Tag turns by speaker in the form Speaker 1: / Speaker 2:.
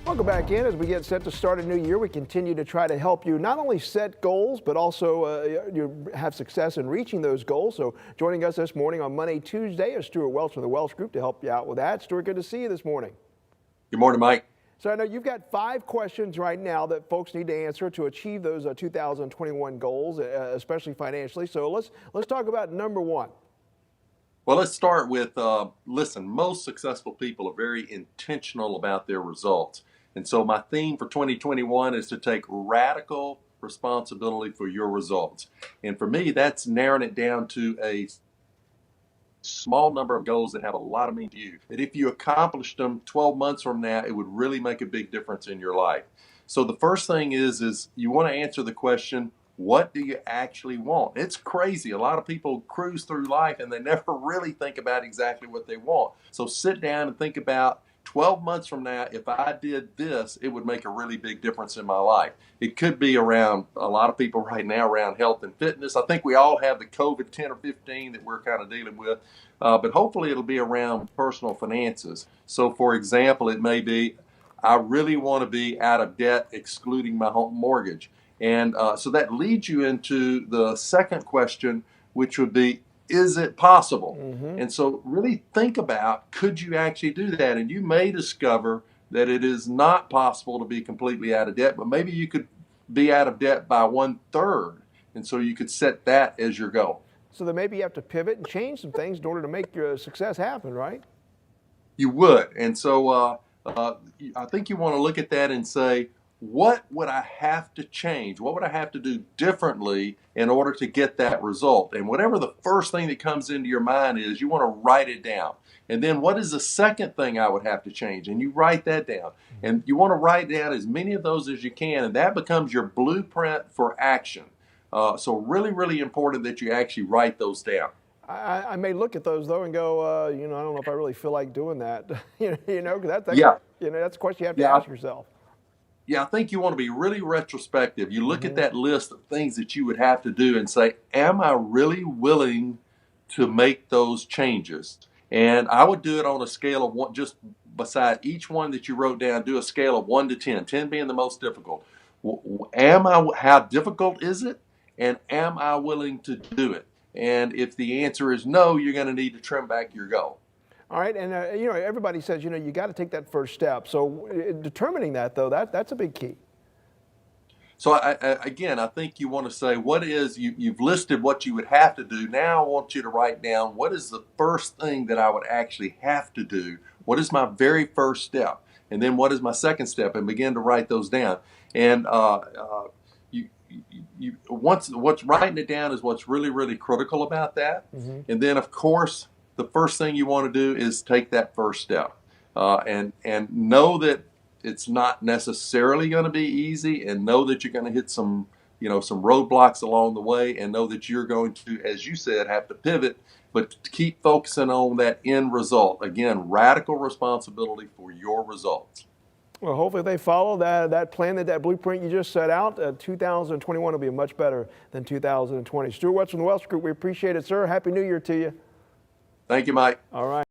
Speaker 1: Welcome back in. As we get set to start a new year, we continue to try to help you not only set goals, but also you have success in reaching those goals. So joining us this morning on Monday, Tuesday is Stewart Welch from the Welch Group to help you out with that. Stewart, good to see you this morning.
Speaker 2: Good morning, Mike.
Speaker 1: So I know you've got 5 questions right now that folks need to answer to achieve those 2021 goals, especially financially. So let's talk about number 1.
Speaker 2: Well, let's start with, listen, most successful people are very intentional about their results. And so my theme for 2021 is to take radical responsibility for your results. And for me, that's narrowing it down to a small number of goals that have a lot of meaning to you. That if you accomplished them 12 months from now, it would really make a big difference in your life. So the first thing is you want to answer the question, what do you actually want? It's crazy. A lot of people cruise through life and they never really think about exactly what they want. So sit down and think about 12 months from now, if I did this, it would make a really big difference in my life. It could be around, a lot of people right now, around health and fitness. I think we all have the COVID 10 or 15 that we're kind of dealing with, but hopefully it'll be around personal finances. So for example, it may be, I really want to be out of debt, excluding my home mortgage. And so that leads you into the second question, which would be, is it possible? And so really think about, could you actually do that? And you may discover that it is not possible to be completely out of debt, but maybe you could be out of debt by 1/3. And so you could set that as your goal.
Speaker 1: So then maybe you have to pivot and change some things in order to make your success happen, right?
Speaker 2: You would. And so I think you want to look at that and say, what would I have to change? What would I have to do differently in order to get that result? And whatever the first thing that comes into your mind is, you want to write it down. And then what is the second thing I would have to change? And you write that down. And you want to write down as many of those as you can, and that becomes your blueprint for action. So really, really important that you actually write those down.
Speaker 1: I may look at those though and go, I don't know if I really feel like doing that. That's a question you have to ask yourself.
Speaker 2: Yeah, I think you want to be really retrospective. You look at that list of things that you would have to do and say, am I really willing to make those changes? And I would do it on a scale of 1, just beside each one that you wrote down, do a scale of 1 to 10, 10 being the most difficult. How difficult is it? And am I willing to do it? And if the answer is no, you're going to need to trim back your goal.
Speaker 1: All right, and everybody says, you got to take that first step. So determining that, though, that's a big key.
Speaker 2: So I think you want to say, you've listed what you would have to do. Now I want you to write down, what is the first thing that I would actually have to do? What is my very first step? And then what is my second step? And begin to write those down. And what's writing it down is what's really, really critical about that. And then, of course, the first thing you want to do is take that first step, and know that it's not necessarily going to be easy, and know that you're going to hit some roadblocks along the way, and know that you're going to, as you said, have to pivot, but keep focusing on that end result. Again, radical responsibility for your results.
Speaker 1: Well, hopefully they follow that plan, that blueprint you just set out. 2021 will be much better than 2020. Stewart Welch from the Welch Group, we appreciate it, sir. Happy New Year to you.
Speaker 2: Thank you, Mike.
Speaker 1: All right.